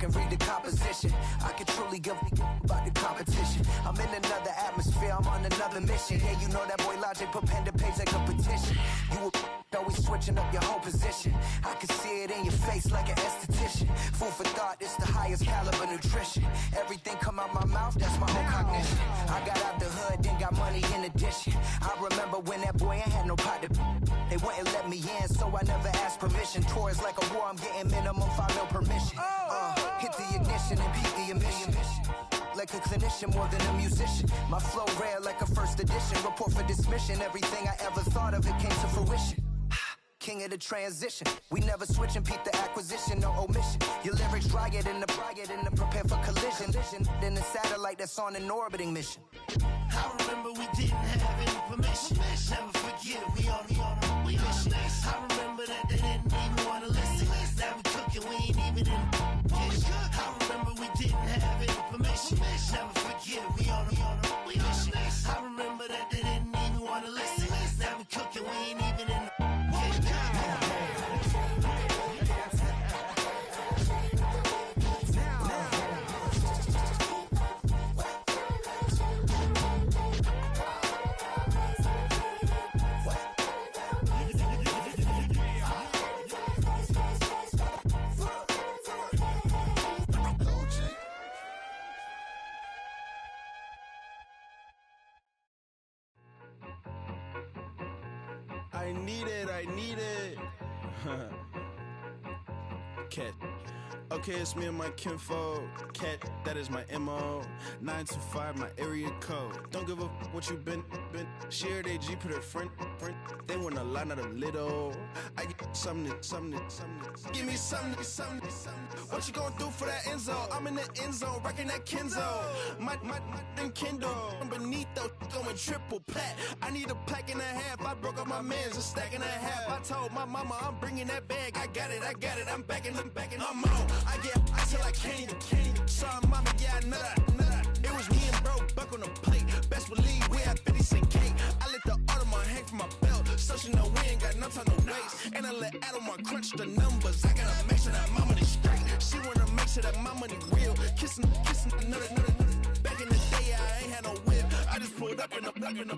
can read the composition. I can truly give about the competition. I'm in another atmosphere, I'm on another mission. Yeah, you know that boy Logic put pen to page like a petition. You always switching up your whole position. I can see it in your face like an esthetician. Food for thought, it's the highest caliber nutrition. Everything come out my mouth, that's my own cognition. I got out the hood, then got money in addition. I remember when that boy ain't had no pot to. They wouldn't let me in, so I never asked permission. Tours like a war, I'm getting minimum 5 mil permission. Hit the ignition and beat the emission. Like a clinician more than a musician. My flow rare like a first edition. Report for dismission. Everything I ever thought of, it came to fruition. King of the transition. We never switch and peep the acquisition, no omission. Your lyrics drier than the prepare for collision. Then the satellite that's on an orbiting mission. I remember we didn't have any permission. Never forget we on a mission. I remember that they didn't even want to listen. Now we cooking, we ain't even in the kitchen. I remember we didn't have any permission. Never forget we on a mission. I remember that they didn't even want to listen. Now we cooking, we ain't even in the I need it. Cat. Okay, it's me and my kinfolk. Cat, that is my MO. 925, my area code. Don't give a what you been. Share they G, put her friend. They want a lot, not a little. I get something. Give me something. What you gonna do for that Enzo? I'm in the end zone, wrecking that Kenzo. My thing Kindle. Beneath though, going triple plat. I need a pack and a half. I broke up my mans, a stack and a half. I told my mama I'm bringing that bag. I got it. I'm backing, I'm on. I till I can't. Sorry, mama, yeah, I know that. It was me and bro, buck on the plate. Best believe we had 50 cent cake. I let the Audemars hang from my belt, so she know we ain't got no time to waste. And I let Adelmar crunch the numbers. I gotta make sure that my money straight. She wanna make sure that my money real. Kissing another. Back in the day, I ain't had no whip. I just pulled up in the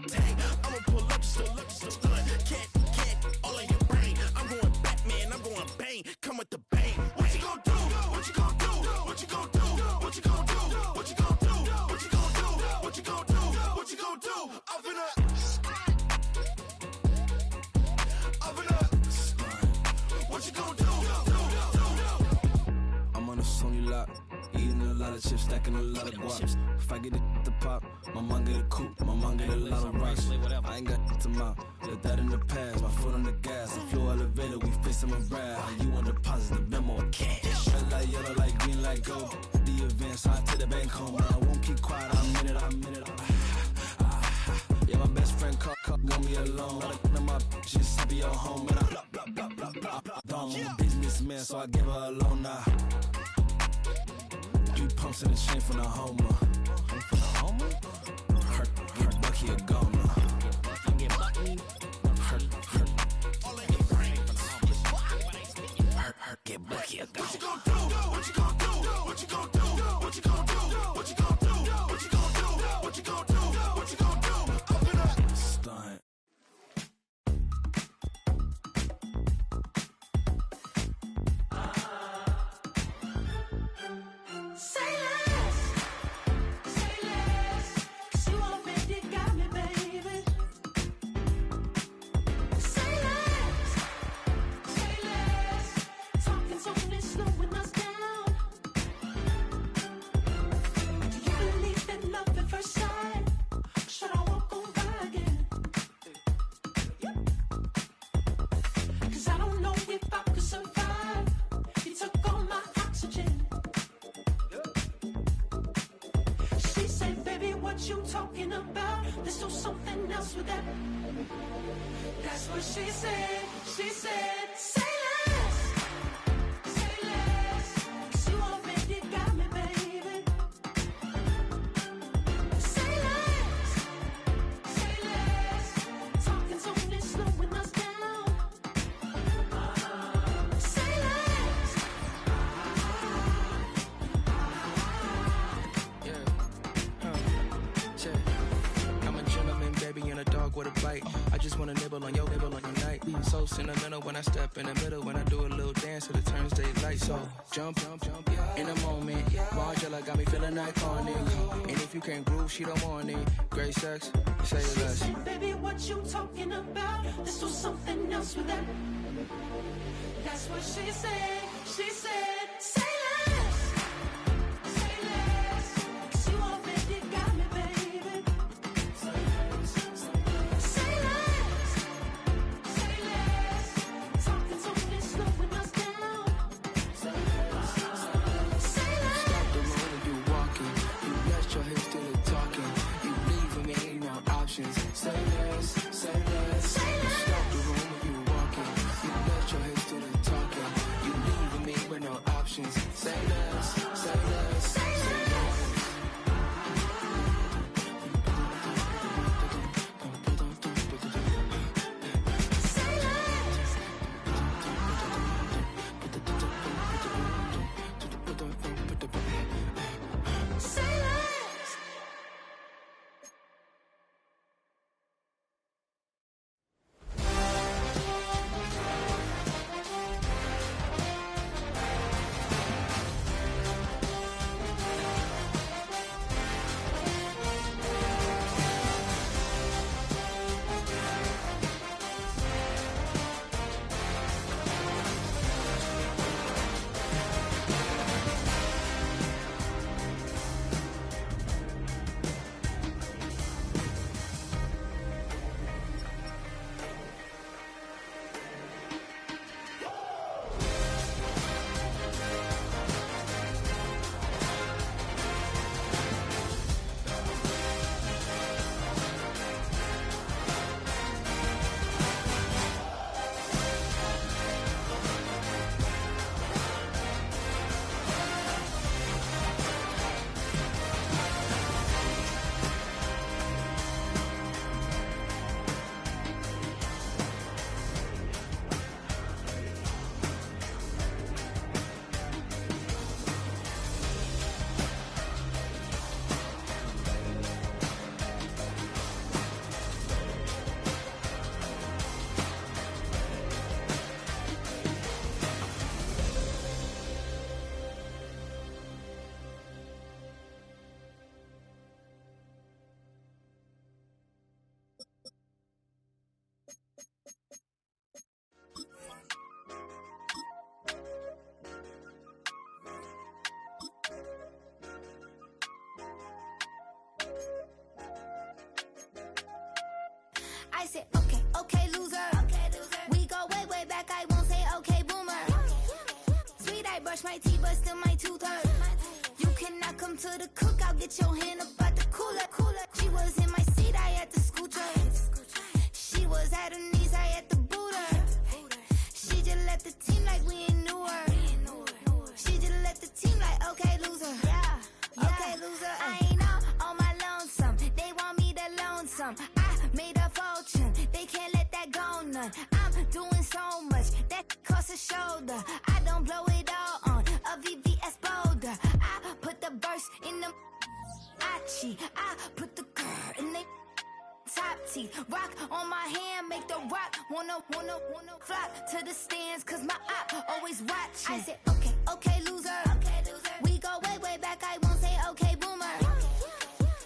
tank. I'ma pull up just to stun. Can't, all in your brain. I'm going Batman, I'm going bang. Come with the bang. What you gonna do? What you gonna do? What you gonna do? What you gonna do? What you gonna do? What you gonna do? What you gonna do? What you gonna do? Up in a what you gonna do? I'm on a Sony lot, eating a lot of chips, stacking a lot of guaps. If I get it to pop, my mom get a coupe, my mom get a lot of rocks. I ain't got to mouth, let that in the past. My foot on the gas, the flow elevator, we facing my brad. You on deposit, the memo, cash. Red light, yellow light, green light, go. The event, so I take the bank home. I won't keep quiet, I'm in it. Yeah, my best friend want me alone. Got my just to be at home, and I blah. I'm a businessman, so I give her a loan now. 3 pumps in the chain from the Homer. Hurt Bucky a goner. Hurt get Bucky a goner. What you gonna do? What you gonna do? What you gonna do? What you gonna do? What you gonna do? What you gonna do? What you gonna do? What you gonna do? Up in a stunt. That's what she said. She said, say less. Say less. 'Cause you already got me, baby. Say less. Say less. Talking's only slowing us down. Say less. dog with a bite. I just wanna nibble on your night. So sentimental when I step in the middle, when I do a little dance till it turns daylight. So jump, in a moment. Margella got me feeling iconic. And if you can't groove, she don't want it. Great sex, say She less. said, baby, what you talking about? This was something else with that. That's what she said. She said, say less. Say less. 'Cause you already got me, baby. Say less. Say less. Talking slowing us down. Say less. Stop the road when you walking. You let your hips do the talking. You leaving me no options. Say less, say less. Stop the room when you walking. You let your hips do the talking. You leaving me with no options. Say less, say less, say less. I said, okay, loser. We go way back, I won't say okay, boomer. Sweet, I brush my teeth, but still my tooth hurt. You cannot come to the cookout, get your hand up at the cooler. She was in my seat, I had to scoot her. She was at her knees, I had to boot her. She just left the team like we ain't knew her. She just left the team like, okay, loser. Okay, loser. I ain't on my lonesome. They want me to lonesome. I made a fortune. They can't let that go none. I'm doing so much that costs a shoulder. I don't blow it all on a VVS boulder. I put the verse in the I put the girl in the top teeth. Rock on my hand, make the rock wanna flock to the stands, cause my eye always watching. I said, okay, loser. We go way back, I won't say okay, boomer.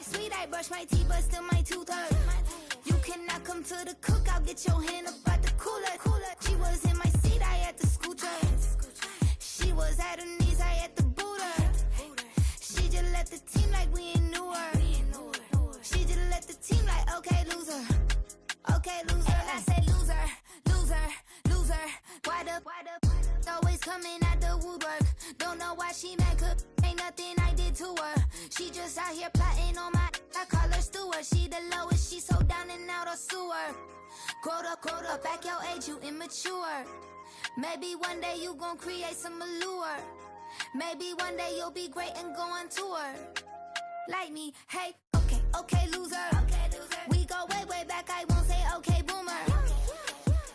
Sweet, I brush my teeth, but still my tooth hurt. You cannot come to the cookout, get your hand up at the cooler. She was in my seat, I had to scoot her. She was at her knees, I had to boot her. She just left the team like we ain't knew her. She just left the team like, okay, loser. Okay, loser. And I said, loser. Why the always coming at the woodwork? Don't know why she mad, cause ain't nothing I did to her. She just out here plotting on my, I call her steward. She the lowest, she so down and out of sewer. Growed up, back your age, you immature. Maybe one day you gon' create some allure. Maybe one day you'll be great and go on tour. Like me, hey, okay, loser. We go way back, I won't say okay, boomer.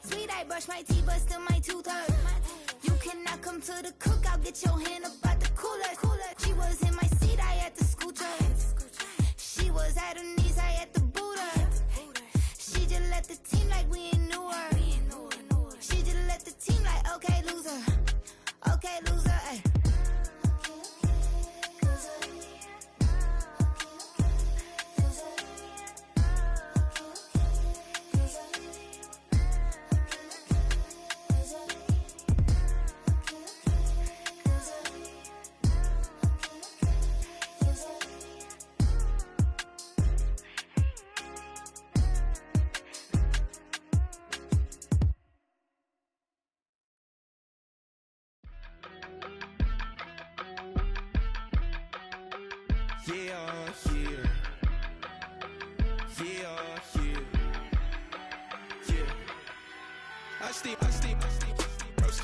Sweet, I brush my teeth, but still my tooth hurt. You cannot come to the cookout, get your hand up at the cooler. She was in my seat, I had to scoot her. She was at her knees, I had to boot her. She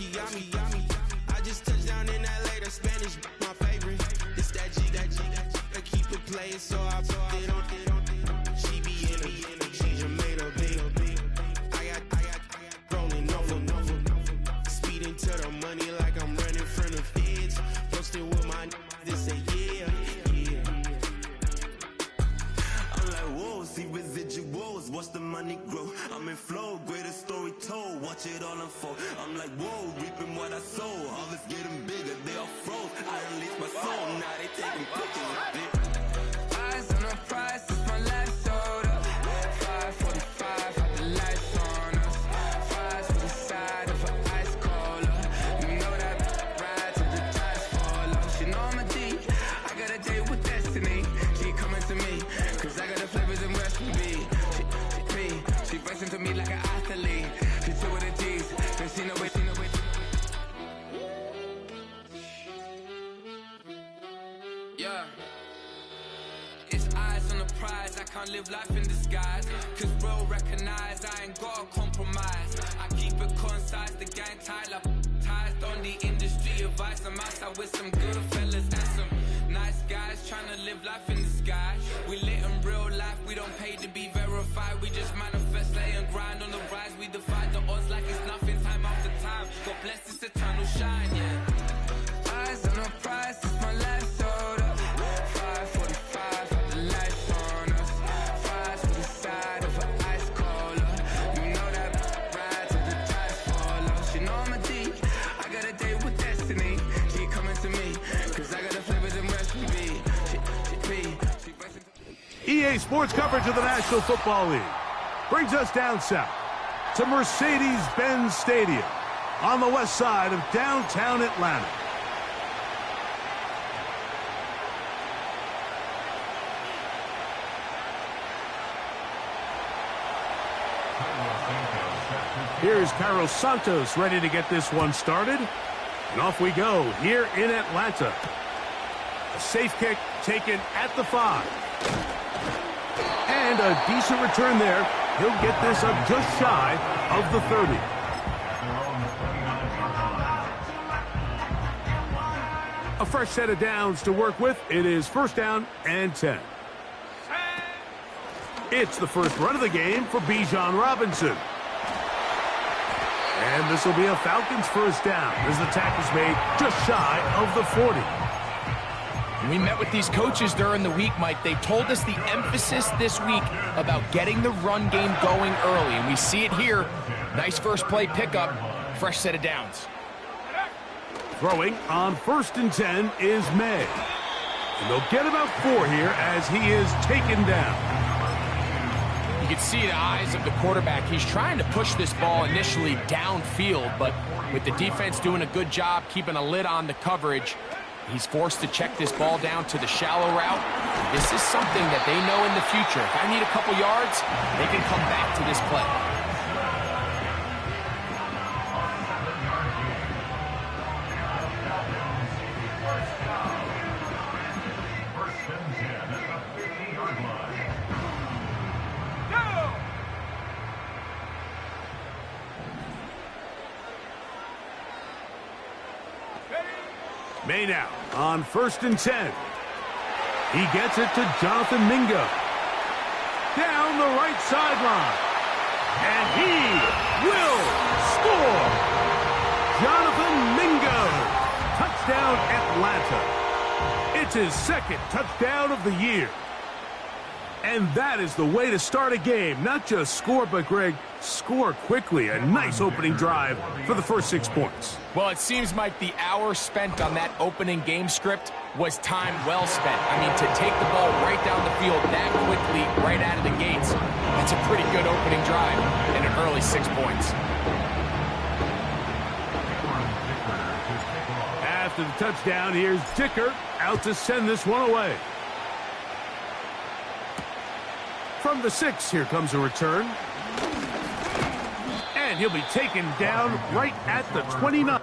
I just touched down in LA, the Spanish, my favorite. This that G, I keep it playing, so I put it on. She be in it, she just made a big. I got rolling over. Speeding to the money like I'm running from the feds. Posted with my this say yeah. I'm like, whoa, see residuals, watch the money grow. I'm in flow, greatest story told, watch it all unfold. I'm like, whoa, reaping what I sow. Harvest getting bigger, they all froze. I release my soul, now they taking pictures. Eyes on the prize, it's my last soda. 5:45, got the lights on us. Fries for the side of an ice cola. You know that ride till the tires fall off. She know I'm a D, I got a date with destiny. She coming to me, cause I got the flavors and recipe. She racing to me like an athlete. She two with the G's, then she know it. Yeah. It's eyes on the prize, I can't live life in disguise. Cause bro recognize I ain't gotta compromise. I keep it concise, the gang tied up ties on the industry advice. I'm outside with some good fellas and some nice guys trying to live life in the sky. We lit in real life, we don't pay to be verified. We just manifest, lay and grind on the rise. We defy the odds like it's nothing, time after time. God bless this eternal shine, yeah. Eyes on the prize, it's my last soda. 5:45, got the lights on us. Fries for the side of an ice cola. You know that ride till the tires fall off. She know I'm a D, I got a date with destiny. She coming to me, cause I got the flavors and recipe. She racing to EA Sports coverage of the National Football League brings us down south to Mercedes-Benz Stadium on the west side of downtown Atlanta. Here's Carlos Santos ready to get this one started. And off we go here in Atlanta. A safe kick taken at the 5. And a decent return there. He'll get this up just shy of the 30. A fresh set of downs to work with. It is first down and 10. It's the first run of the game for Bijan Robinson. And this will be a Falcons first down as the tackle's made just shy of the 40. We met with these coaches during the week, Mike. They told us the emphasis this week about getting the run game going early, and we see it here. Nice first play pickup, fresh set of downs. Throwing on first and 10 is May. And they'll get about 4 here as he is taken down. You can see the eyes of the quarterback. He's trying to push this ball initially downfield, but with the defense doing a good job keeping a lid on the coverage, he's forced to check this ball down to the shallow route. This is something that they know in the future. If I need a couple yards, they can come back to this play. May now on first and 10. He gets it to Jonathan Mingo. Down the right sideline. And he will score. Jonathan Mingo. Touchdown Atlanta. It's his second touchdown of the year. And that is the way to start a game. Not just score, but, Greg, score quickly. A nice opening drive for the first 6 points. Well, it seems like the hour spent on that opening game script was time well spent. I mean, to take the ball right down the field that quickly, right out of the gates, that's a pretty good opening drive and an early 6 points. After the touchdown, here's Dicker out to send this one away. From the 6, here comes a return. And he'll be taken down right at the 29.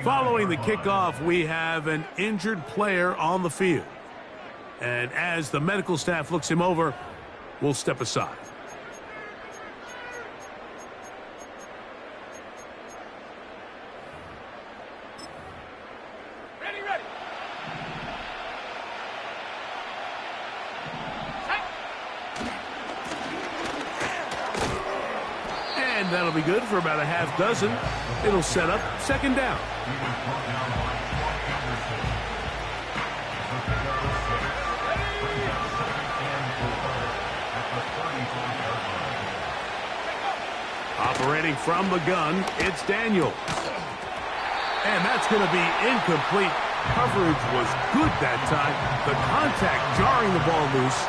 Following the kickoff, we have an injured player on the field. And as the medical staff looks him over, we'll step aside. Ready. And that'll be good for about a half dozen. It'll set up second down. Operating from the gun, it's Daniels. And that's going to be incomplete. Coverage was good that time. The contact jarring the ball loose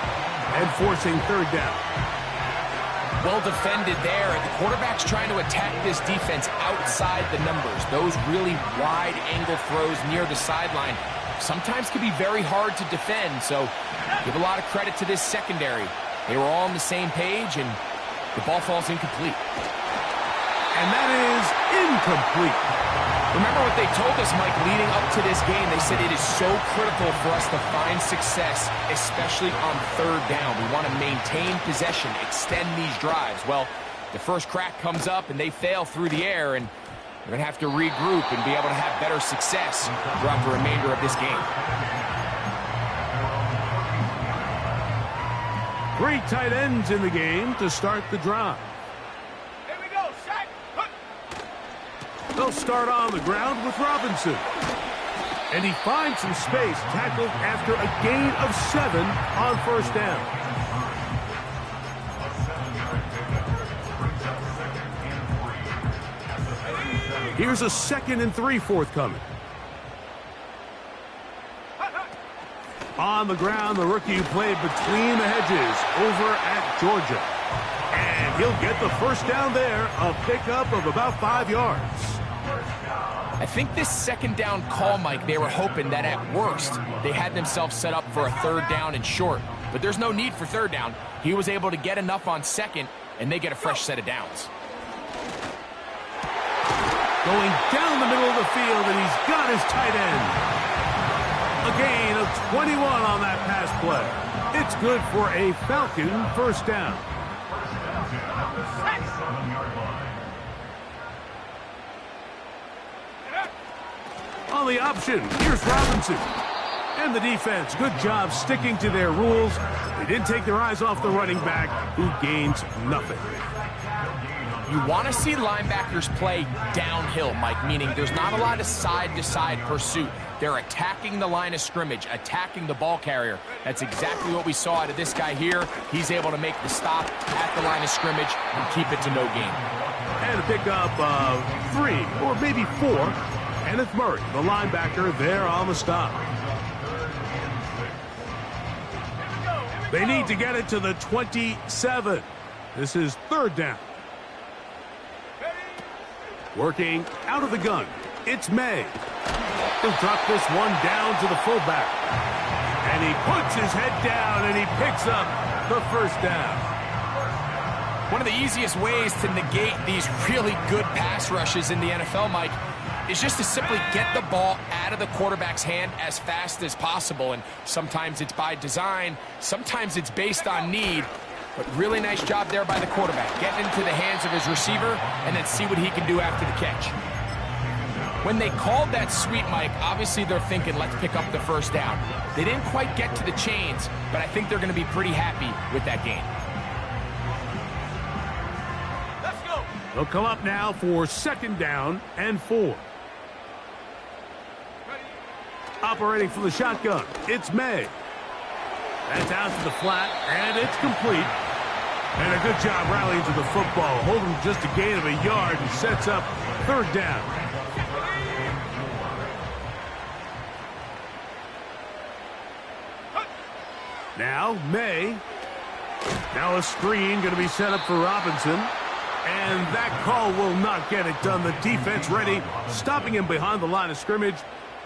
and forcing third down. Well defended there. The quarterback's trying to attack this defense outside the numbers. Those really wide angle throws near the sideline sometimes can be very hard to defend. So give a lot of credit to this secondary. They were all on the same page, and the ball falls incomplete. And that is incomplete. Remember what they told us, Mike, leading up to this game. They said it is so critical for us to find success, especially on third down. We want to maintain possession, extend these drives. Well, the first crack comes up, and they fail through the air, and they're going to have to regroup and be able to have better success throughout the remainder of this game. 3 tight ends in the game to start the drive. They'll start on the ground with Robinson. And he finds some space, tackled after a gain of 7 on first down. Here's a 2nd and 3 forthcoming. On the ground, the rookie who played between the hedges over at Georgia. And he'll get the first down there, a pickup of about 5 yards. I think this second down call, Mike, they were hoping that at worst they had themselves set up for a third down and short. But there's no need for third down. He was able to get enough on second, and they get a fresh set of downs. Going down the middle of the field, and he's got his tight end. A gain of 21 on that pass play. It's good for a Falcon first down. On the option, here's Robinson. And the defense, good job sticking to their rules. They didn't take their eyes off the running back, who gains nothing. You want to see linebackers play downhill, Mike, meaning there's not a lot of side-to-side pursuit. They're attacking the line of scrimmage, attacking the ball carrier. That's exactly what we saw out of this guy here. He's able to make the stop at the line of scrimmage and keep it to no gain. And a pickup of 3 or maybe 4. Kenneth Murray, the linebacker, there on the stop. They need to get it to the 27. This is third down. Working out of the gun, it's May. He'll drop this one down to the fullback. And he puts his head down and he picks up the first down. One of the easiest ways to negate these really good pass rushes in the NFL, Mike, is just to simply get the ball out of the quarterback's hand as fast as possible. And sometimes it's by design, sometimes it's based on need. But really nice job there by the quarterback. Getting into the hands of his receiver and then see what he can do after the catch. When they called that sweep, Mike, obviously they're thinking, let's pick up the first down. They didn't quite get to the chains, but I think they're going to be pretty happy with that gain. Let's go. They'll come up now for 2nd down and 4. Operating from the shotgun, it's May. That's out to the flat, and it's complete. And a good job rallying to the football, holding just a gain of a yard and sets up third down. Now, May. Now a screen going to be set up for Robinson. And that call will not get it done. The defense ready, stopping him behind the line of scrimmage.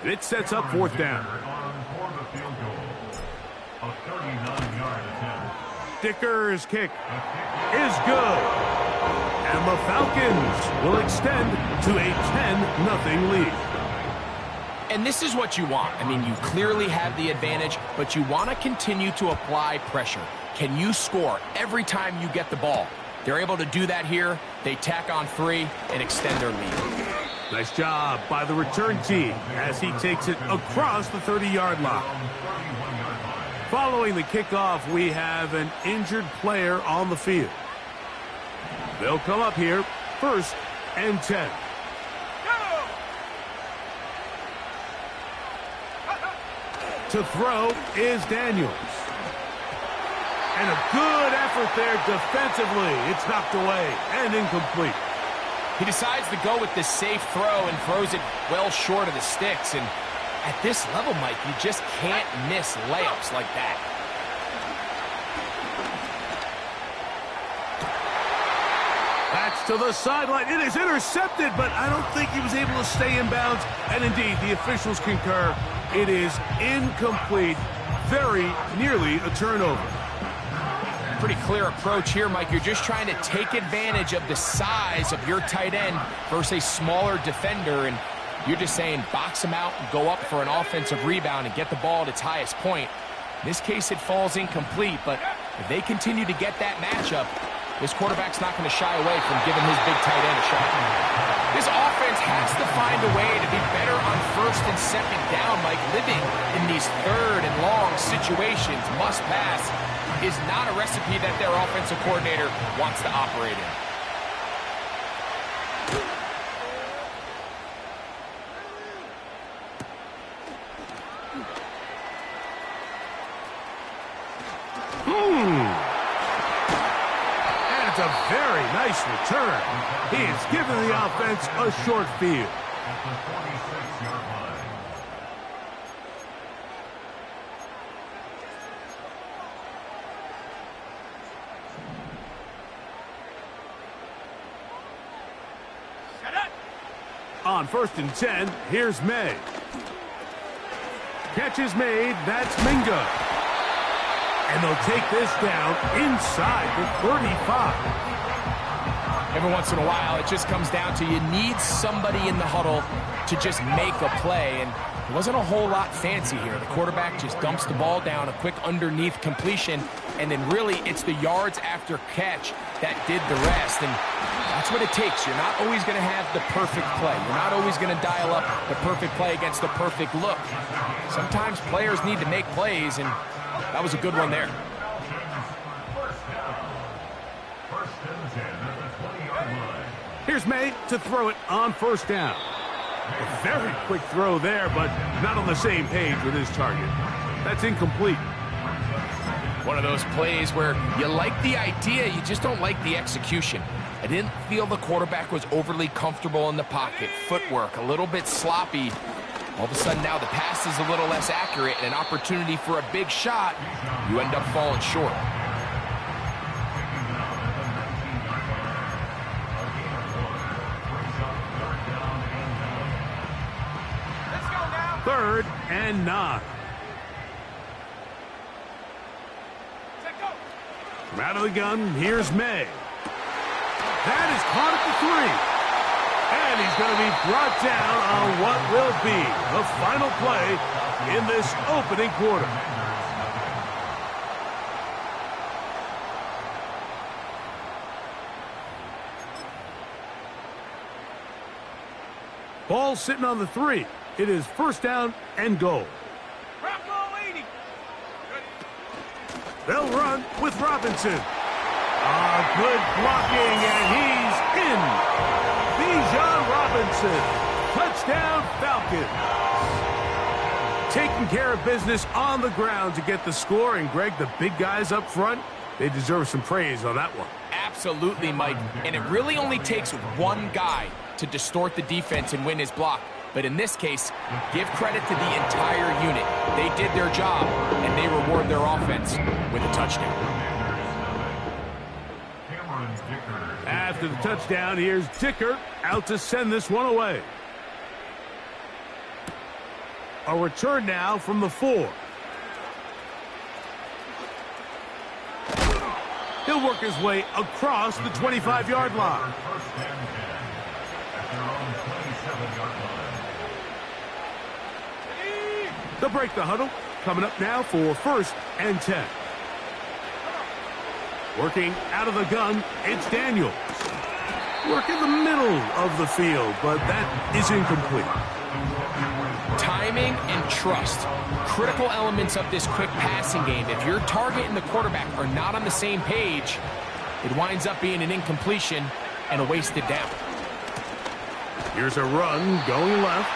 And it sets up fourth down. Dicker's kick is good. And the Falcons will extend to a 10-0 lead. And this is what you want. I mean, you clearly have the advantage, but you want to continue to apply pressure. Can you score every time you get the ball? They're able to do that here. They tack on 3 and extend their lead. Nice job by the return team as he takes it across the 30-yard line. Following the kickoff, we have an injured player on the field. They'll come up here, 1st and 10. To throw is Daniels. And a good effort there defensively. It's knocked away and incomplete. He decides to go with this safe throw and throws it well short of the sticks. And at this level, Mike, you just can't miss layups like that. That's to the sideline. It is intercepted, but I don't think he was able to stay in bounds. And indeed, the officials concur. It is incomplete. Very nearly a turnover. Pretty clear approach here, Mike. You're just trying to take advantage of the size of your tight end versus a smaller defender, and you're just saying box him out and go up for an offensive rebound and get the ball at its highest point. In this case, it falls incomplete, but if they continue to get that matchup, this quarterback's not going to shy away from giving his big tight end a shot. This offense has to find a way to be better on 1st and 2nd down, Mike. Living in these 3rd and long situations, must pass, is not a recipe that their offensive coordinator wants to operate in. And it's a very nice return. He is giving the offense a short field. On 1st and 10, here's May. Catch is made, that's Mingo. And they'll take this down inside the 35. Every once in a while, it just comes down to you need somebody in the huddle to just make a play, and it wasn't a whole lot fancy here. The quarterback just dumps the ball down, a quick underneath completion, and then really it's the yards after catch that did the rest, and that's what it takes. You're not always going to have the perfect play. You're not always going to dial up the perfect play against the perfect look. Sometimes players need to make plays, and that was a good one there. Here's May to throw it on 1st down. A very quick throw there, but not on the same page with his target. That's incomplete. One of those plays where you like the idea, you just don't like the execution. I didn't feel the quarterback was overly comfortable in the pocket. Footwork a little bit sloppy. All of a sudden now the pass is a little less accurate and an opportunity for a big shot. You end up falling short. Third and 9. From out of the gun, here's May. That is caught at the 3. And he's going to be brought down on what will be the final play in this opening quarter. Ball sitting on the 3. It is 1st down and goal. They'll run with Robinson. Good blocking, and he's in. Bijan Robinson. Touchdown, Falcons. Taking care of business on the ground to get the score. And, Greg, the big guys up front, they deserve some praise on that one. Absolutely, Mike. And it really only takes one guy to distort the defense and win his block. But in this case, give credit to the entire unit. They did their job, and they reward their offense with a touchdown. After the touchdown, here's Dicker out to send this one away. A return now from the 4. He'll work his way across the 25-yard line. They'll break the huddle. Coming up now for 1st and 10. Working out of the gun, it's Daniels. Work in the middle of the field, but that is incomplete. Timing and trust, critical elements of this quick passing game. If your target and the quarterback are not on the same page, it winds up being an incompletion and a wasted down. Here's a run going left.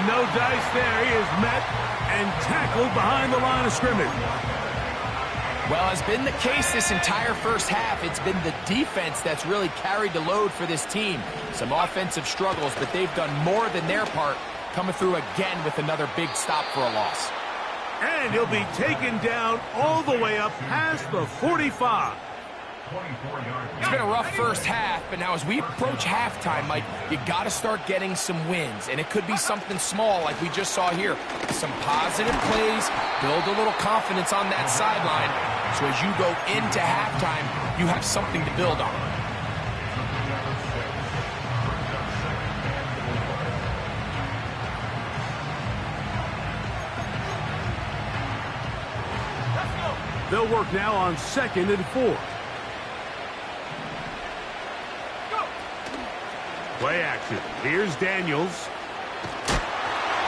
No dice there. He is met and tackled behind the line of scrimmage. Well, has been the case this entire first half. It's been the defense that's really carried the load for this team. Some offensive struggles, but they've done more than their part, coming through again with another big stop for a loss. And he'll be taken down all the way up past the 45. It's been a rough first half, but now as we approach halftime, Mike, you got to start getting some wins, and it could be something small like we just saw here. Some positive plays, build a little confidence on that sideline, so as you go into halftime, you have something to build on. They'll work now on 2nd and 4. Play action. Here's Daniels.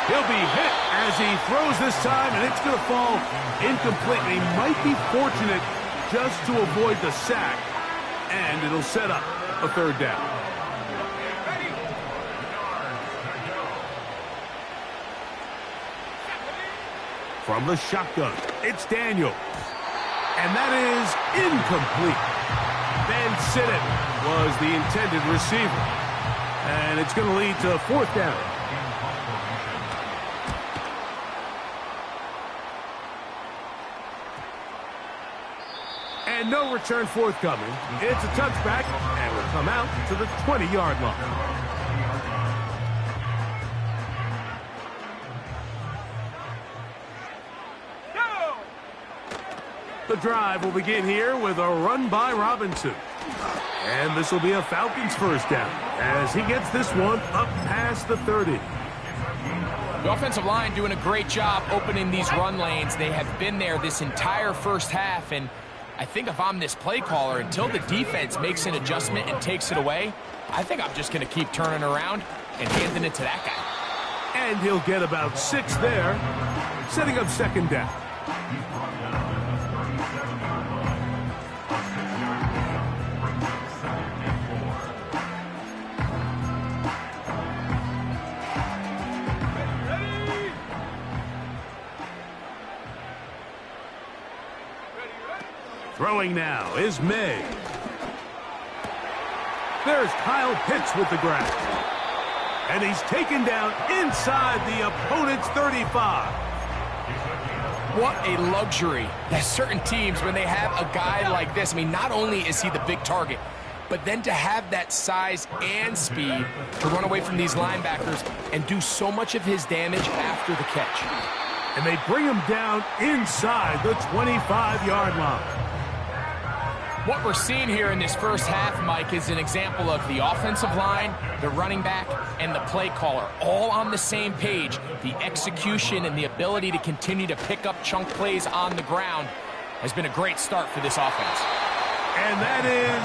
He'll be hit as he throws this time, and it's going to fall incomplete. He might be fortunate just to avoid the sack, and it'll set up a 3rd down. From the shotgun, it's Daniels. And that is incomplete. Van Sittett was the intended receiver. And it's going to lead to 4th down. And no return forthcoming. It's a touchback, and will come out to the 20-yard line. The drive will begin here with a run by Robinson. And this will be a Falcons 1st down as he gets this one up past the 30. The offensive line doing a great job opening these run lanes. They have been there this entire first half, and I think if I'm this play caller, until the defense makes an adjustment and takes it away, I think I'm just going to keep turning around and handing it to that guy. And he'll get about 6 there, setting up 2nd down. Throwing now is May. There's Kyle Pitts with the grab. And he's taken down inside the opponent's 35. What a luxury that certain teams, when they have a guy like this, I mean, not only is he the big target, but then to have that size and speed to run away from these linebackers and do so much of his damage after the catch. And they bring him down inside the 25-yard line. What we're seeing here in this first half, Mike, is an example of the offensive line, the running back, and the play caller all on the same page. The execution and the ability to continue to pick up chunk plays on the ground has been a great start for this offense. And that is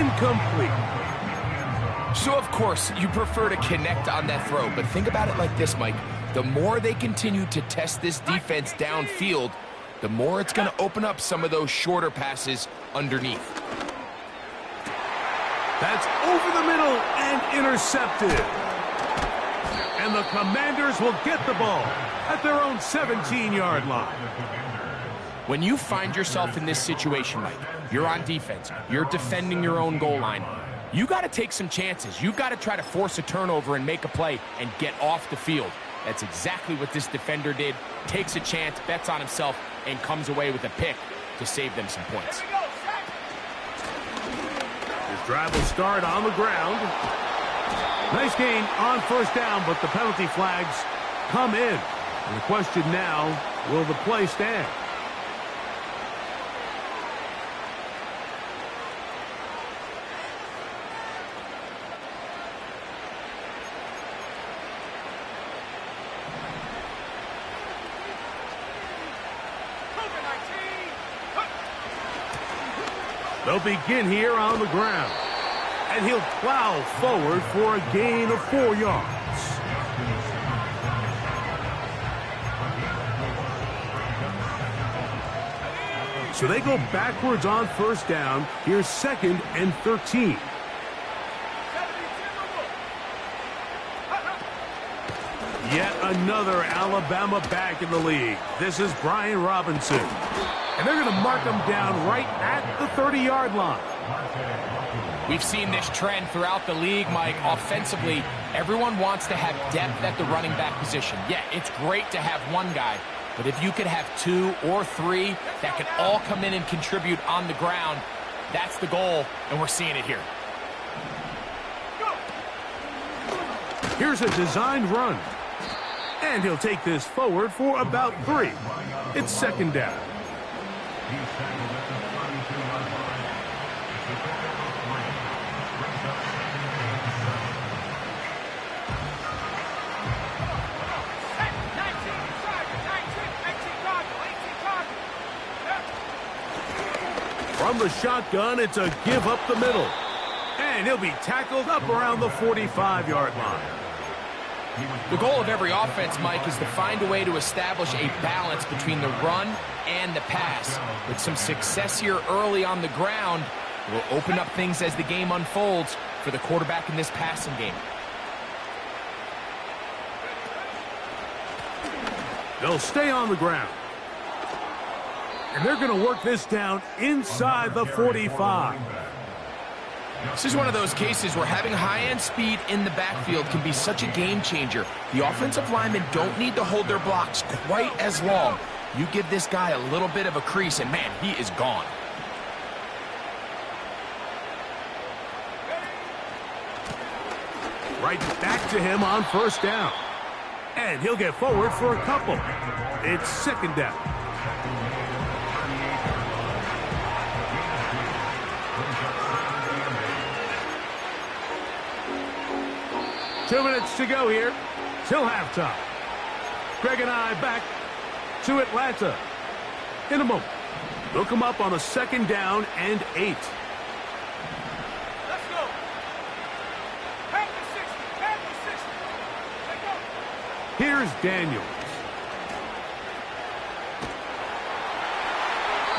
incomplete. So, of course, you prefer to connect on that throw, but think about it like this, Mike. The more they continue to test this defense downfield, the more it's going to open up some of those shorter passes underneath. That's over the middle and intercepted. And the Commanders will get the ball at their own 17-yard line. When you find yourself in this situation, Mike, you're on defense, you're defending your own goal line, you got to take some chances. You've got to try to force a turnover and make a play and get off the field. That's exactly what this defender did. Takes a chance, bets on himself, and comes away with a pick to save them some points. His drive will start on the ground. Nice gain on 1st down, but the penalty flags come in. And the question now, will the play stand? They'll begin here on the ground. And he'll plow forward for a gain of 4 yards. So they go backwards on first down. Here's 2nd and 13. Yet another Alabama back in the league. This is Brian Robinson. And they're going to mark him down right at the 30-yard line. We've seen this trend throughout the league, Mike. Offensively, everyone wants to have depth at the running back position. Yeah, it's great to have one guy, but if you could have 2 or 3 that could all come in and contribute on the ground, that's the goal, and we're seeing it here. Here's a designed run. And he'll take this forward for about 3. It's 2nd down. From the shotgun, it's a give up the middle. And he'll be tackled up around the 45-yard line. The goal of every offense, Mike, is to find a way to establish a balance between the run and the pass. With some success here early on the ground, will open up things as the game unfolds for the quarterback in this passing game. They'll stay on the ground. And they're going to work this down inside the 45. This is one of those cases where having high-end speed in the backfield can be such a game changer. The offensive linemen don't need to hold their blocks quite as long. You give this guy a little bit of a crease, and man, he is gone. Right back to him on first down. And he'll get forward for a couple. It's 2nd down. Two minutes to go here till halftime. Greg and I back to Atlanta in a moment. They'll come up on a 2nd down and 8. Let's go. Half the 60. Here's Daniels.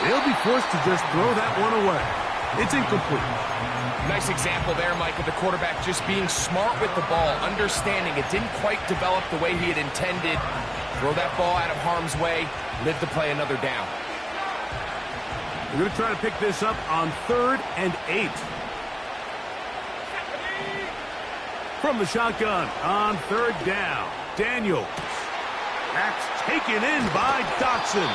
They'll be forced to just throw that one away. It's incomplete. Nice example there, Mike, of the quarterback just being smart with the ball, understanding it didn't quite develop the way he had intended. Throw that ball out of harm's way, live to play another down. We're going to try to pick this up on 3rd and 8. From the shotgun on 3rd down, Daniels. That's taken in by Dotson.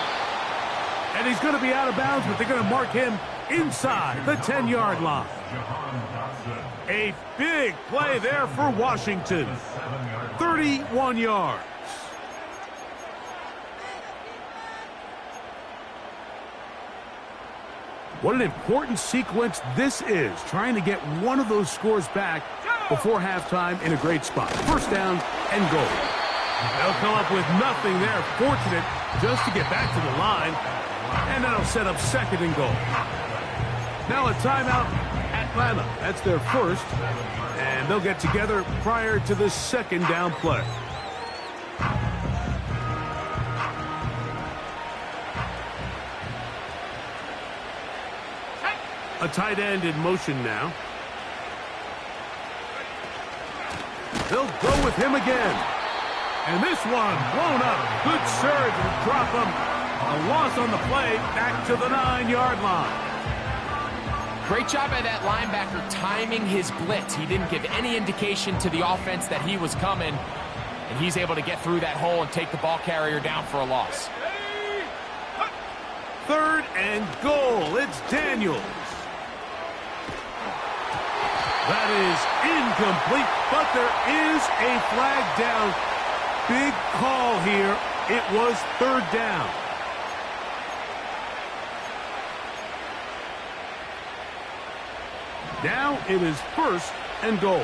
And he's going to be out of bounds, but they're going to mark him inside the 10-yard line. A big play there for Washington. 31 yards. What an important sequence this is, trying to get one of those scores back before halftime in a great spot. First down and goal. They'll come up with nothing there. Fortunate just to get back to the line. And that'll set up 2nd and goal. Now a timeout, Atlanta. That's their first. And they'll get together prior to the 2nd down play. A tight end in motion now. They'll go with him again. And this one blown up. Good surge will drop him. A loss on the play, back to the 9-yard line. Great job by that linebacker timing his blitz. He didn't give any indication to the offense that he was coming, and he's able to get through that hole and take the ball carrier down for a loss. 3rd and goal. It's Daniels. That is incomplete, but there is a flag down. Big call here. It was 3rd down. Now it is 1st and goal.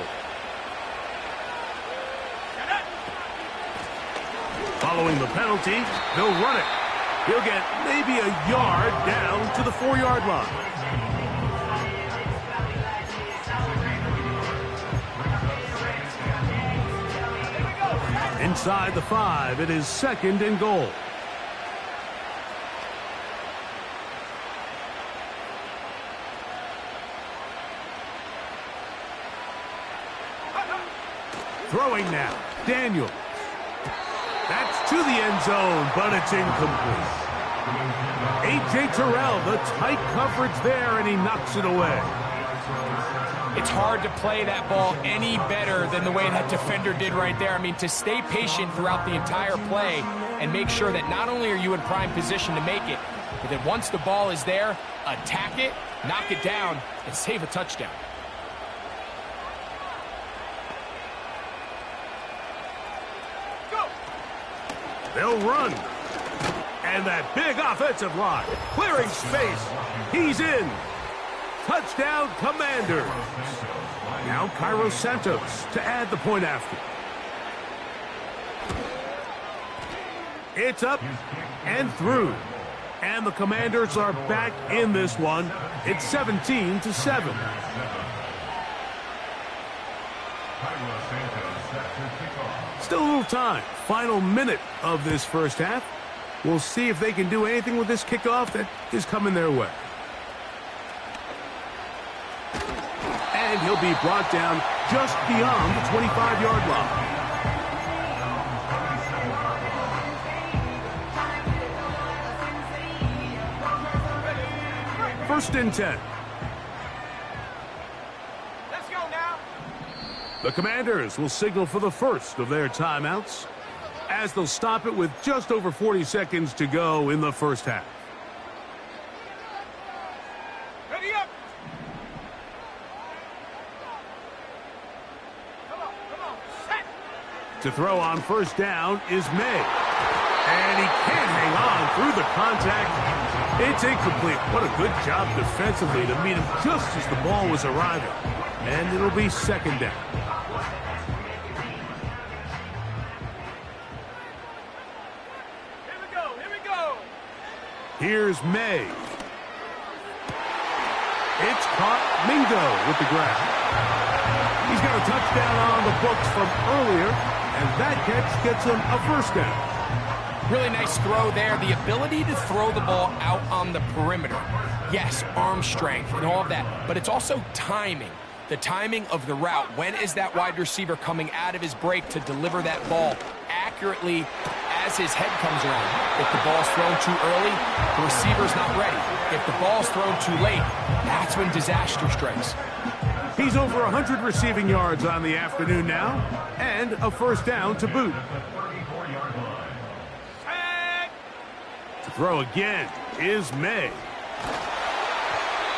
Following the penalty, they'll run it. He'll get maybe a yard down to the 4-yard line. Inside the 5, it is 2nd and goal. Throwing now, Daniel. That's to the end zone, but it's incomplete. A.J. Terrell, the tight coverage there, and he knocks it away. It's hard to play that ball any better than the way that defender did right there. I mean, to stay patient throughout the entire play and make sure that not only are you in prime position to make it, but that once the ball is there, attack it, knock it down, and save a touchdown. They'll run. And that big offensive line, clearing space. He's in. Touchdown, Commanders. Now Cairo Santos to add the point after. It's up and through. And the Commanders are back in this one. It's 17-7. Still a little time. Final minute of this first half. We'll see if they can do anything with this kickoff that is coming their way. And he'll be brought down just beyond the 25-yard line. First and 10. Let's go now. The Commanders will signal for the first of their timeouts, as they'll stop it with just over 40 seconds to go in the first half. Ready up. Come on, set. To throw on first down is May. And he can't hang on through the contact. It's incomplete. What a good job defensively to meet him just as the ball was arriving. And it'll be second down. Here's May. It's caught. Mingo with the grab. He's got a touchdown on the books from earlier, and that catch gets him a first down. Really nice throw there. The ability to throw the ball out on the perimeter. Yes, arm strength and all of that, but it's also timing. The timing of the route. When is that wide receiver coming out of his break to deliver that ball accurately as his head comes around? If the ball's thrown too early, the receiver's not ready. If the ball's thrown too late, that's when disaster strikes. He's over 100 receiving yards on the afternoon now, and a first down to boot. To throw again is May.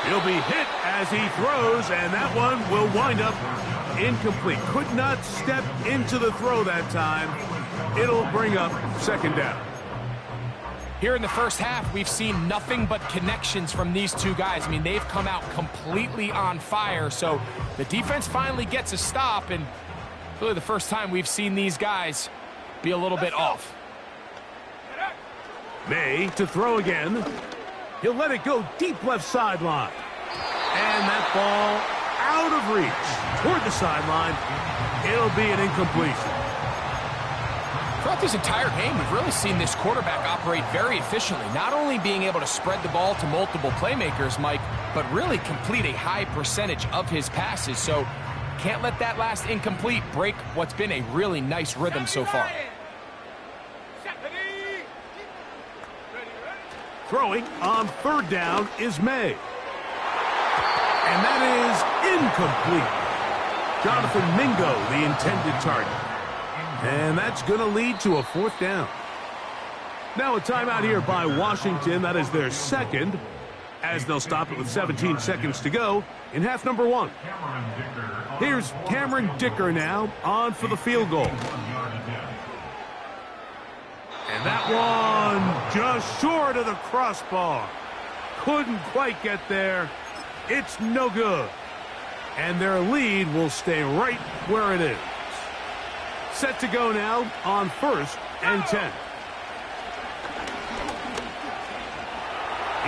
He'll be hit as he throws, and that one will wind up incomplete. Could not step into the throw that time. It'll bring up second down. Here in the first half, we've seen nothing but connections from these two guys. I mean, they've come out completely on fire, so the defense finally gets a stop, and really the first time we've seen these guys be a little bit off. May to throw again. He'll let it go deep left sideline. And that ball out of reach toward the sideline. It'll be an incompletion. Throughout this entire game, we've really seen this quarterback operate very efficiently, not only being able to spread the ball to multiple playmakers, Mike, but really complete a high percentage of his passes. So can't let that last incomplete break what's been a really nice rhythm so far. Throwing on third down is May. And that is incomplete. Jonathan Mingo, the intended target. And that's going to lead to a fourth down. Now a timeout here by Washington. That is their second, as they'll stop it with 17 seconds to go in half number one. Here's Cameron Dicker now on for the field goal. And that one just short of the crossbar. Couldn't quite get there. It's no good. And their lead will stay right where it is. Set to go now on first and 10.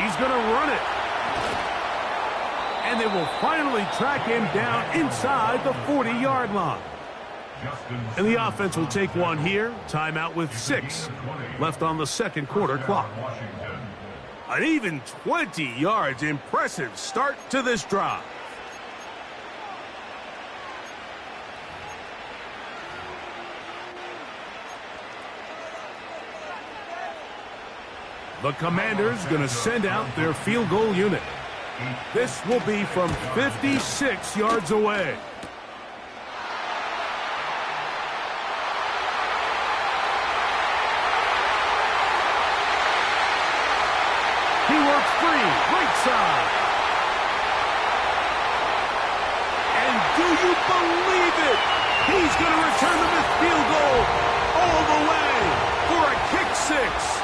He's going to run it. And they will finally track him down inside the 40-yard line. And the offense will take one here. Timeout with 6 left on the second quarter clock. An even 20 yards. Impressive start to this drive. The Commanders going to send out their field goal unit. This will be from 56 yards away. He works free, right side. And do you believe it? He's going to return to this field goal all the way for a kick 6.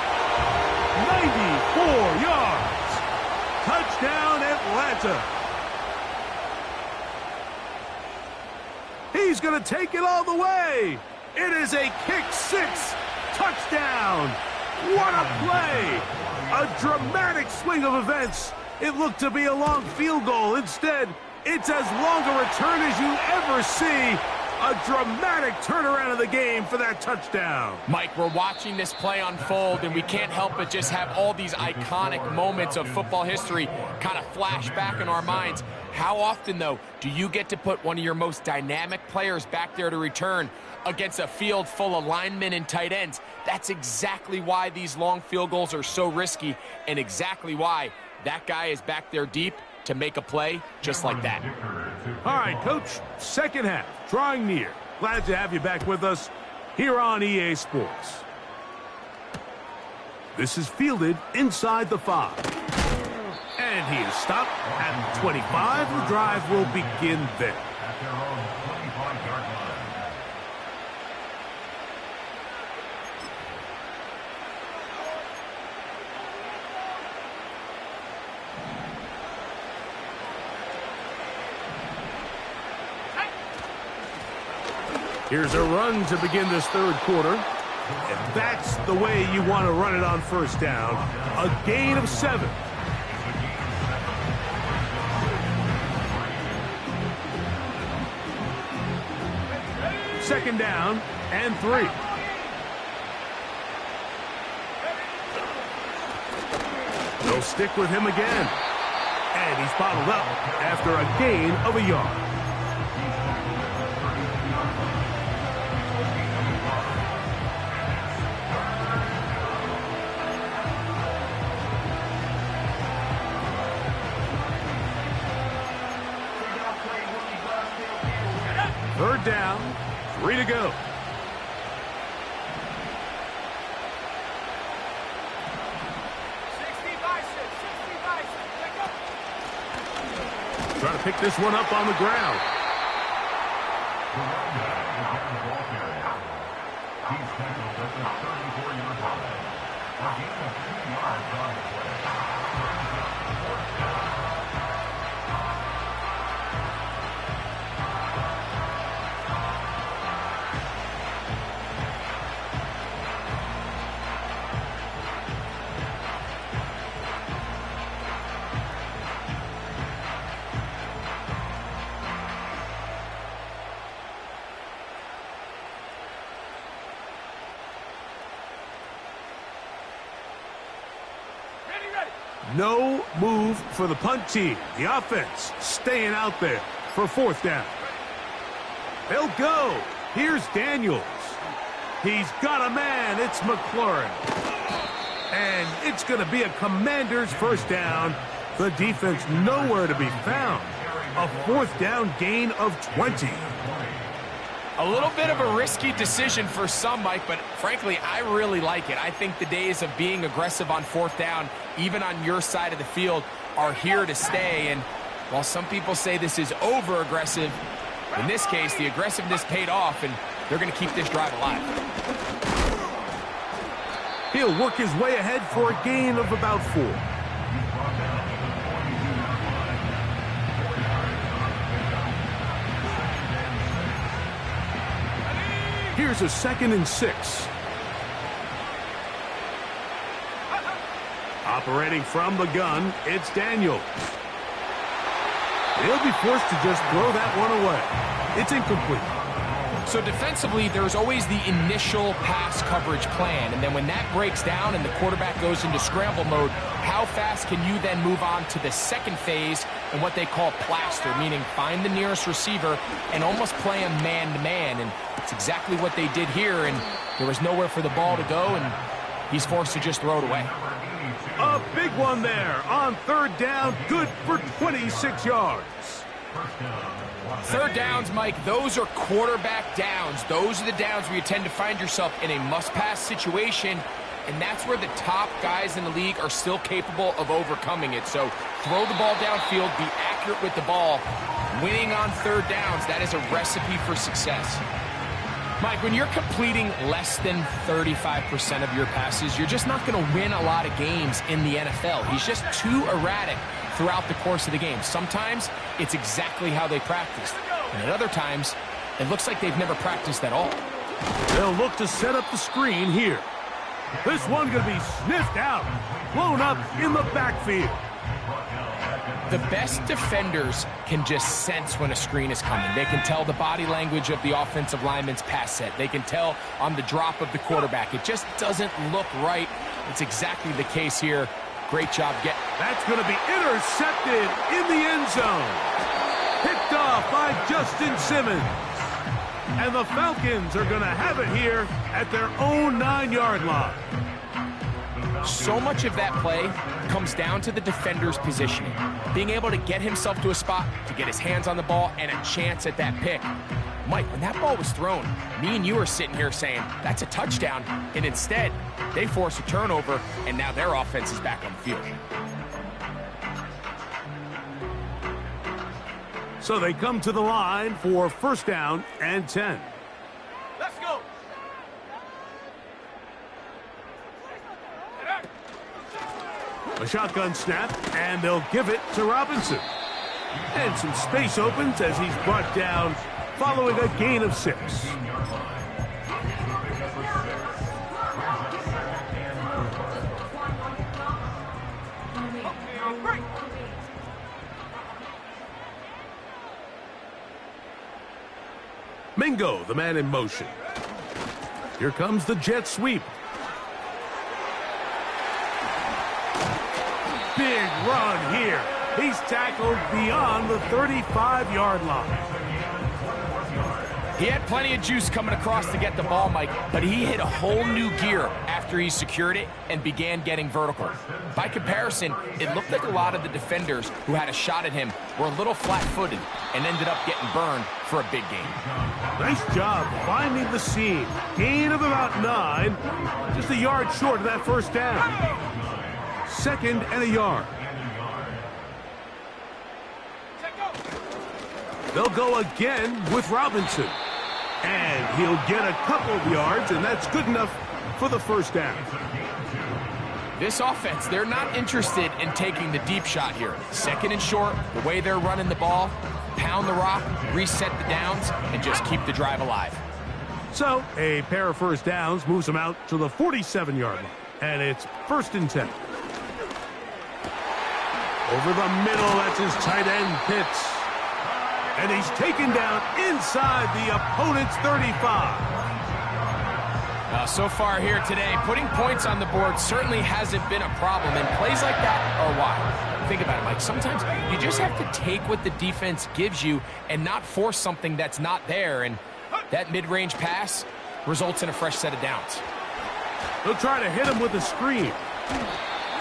94 yards. Touchdown, Atlanta. He's going to take it all the way. It is a kick 6. Touchdown. What a play. A dramatic swing of events. It looked to be a long field goal. Instead, it's as long a return as you ever see. A dramatic turnaround of the game for that touchdown. Mike, we're watching this play unfold, and we can't help but just have all these iconic moments of football history kind of flash back in our minds. How often, though, do you get to put one of your most dynamic players back there to return against a field full of linemen and tight ends? That's exactly why these long field goals are so risky, and exactly why that guy is back there deep to make a play just like that. All right, Coach, second half, drawing near. Glad to have you back with us here on EA Sports. This is fielded inside the 5. And he is stopped at the 25. The drive will begin there. Here's a run to begin this third quarter. And that's the way you want to run it on first down. A gain of 7. Second down and 3. They'll stick with him again. And he's bottled up after a gain of a yard. Third down, 3 to go. Trying to pick this one up on the ground. He's tackled at the 34-yard line. A gain of 3 yards on the play. No move for the punt team. The offense staying out there for fourth down. They'll go. Here's Daniels. He's got a man. It's McLaurin. And it's going to be a Commander's first down. The defense nowhere to be found. A fourth down gain of 20. A little bit of a risky decision for some, Mike, but frankly, I really like it. I think the days of being aggressive on fourth down, even on your side of the field, are here to stay. And while some people say this is over-aggressive, in this case, the aggressiveness paid off, and they're going to keep this drive alive. He'll work his way ahead for a gain of about 4. Here's a 2nd and 6. Operating from the gun, it's Daniels. He'll be forced to just throw that one away. It's incomplete. So defensively, there's always the initial pass coverage plan, and then when that breaks down and the quarterback goes into scramble mode, how fast can you then move on to the second phase and what they call plaster, meaning find the nearest receiver and almost play him man-to-man, and it's exactly what they did here, and there was nowhere for the ball to go, and he's forced to just throw it away. A big one there on third down, good for 26 yards. Third downs, Mike, those are quarterback downs. Those are the downs where you tend to find yourself in a must-pass situation, and that's where the top guys in the league are still capable of overcoming it. So throw the ball downfield, be accurate with the ball. Winning on third downs, that is a recipe for success. Mike, when you're completing less than 35% of your passes, you're just not going to win a lot of games in the NFL. He's just too erratic throughout the course of the game. Sometimes it's exactly how they practiced, and at other times it looks like they've never practiced at all. They'll look to set up the screen here. This one going to be sniffed out, blown up in the backfield. The best defenders can just sense when a screen is coming. They can tell the body language of the offensive lineman's pass set. They can tell on the drop of the quarterback. It just doesn't look right. It's exactly the case here. Great job getting. That's going to be intercepted in the end zone. Picked off by Justin Simmons. And the Falcons are going to have it here at their own 9-yard line. So much of that play comes down to the defender's positioning. Being able to get himself to a spot, to get his hands on the ball, and a chance at that pick. Mike, when that ball was thrown, me and you are sitting here saying, that's a touchdown. And instead, they force a turnover, and now their offense is back on the field. So they come to the line for first down and 10. Let's go. A shotgun snap, and they'll give it to Robinson. And some space opens as he's brought down following a gain of 6. Mingo, the man in motion. Here comes the jet sweep. Big run here. He's tackled beyond the 35-yard line. He had plenty of juice coming across to get the ball, Mike, but he hit a whole new gear after he secured it and began getting vertical. By comparison, it looked like a lot of the defenders who had a shot at him were a little flat-footed and ended up getting burned for a big gain. Nice job finding the seam. Gain of about 9, just a yard short of that first down. 2nd and a yard. They'll go again with Robinson. And he'll get a couple of yards, and that's good enough for the first down. This offense, they're not interested in taking the deep shot here. 2nd and short, the way they're running the ball, pound the rock, reset the downs, and just keep the drive alive. So a pair of first downs moves them out to the 47-yard line. And it's 1st and 10. Over the middle, that's his tight end, Pitts. And he's taken down inside the opponent's 35. So far here today, putting points on the board certainly hasn't been a problem, and plays like that are why. Think about it, Mike. Sometimes you just have to take what the defense gives you and not force something that's not there, and that mid-range pass results in a fresh set of downs. They'll try to hit him with a screen.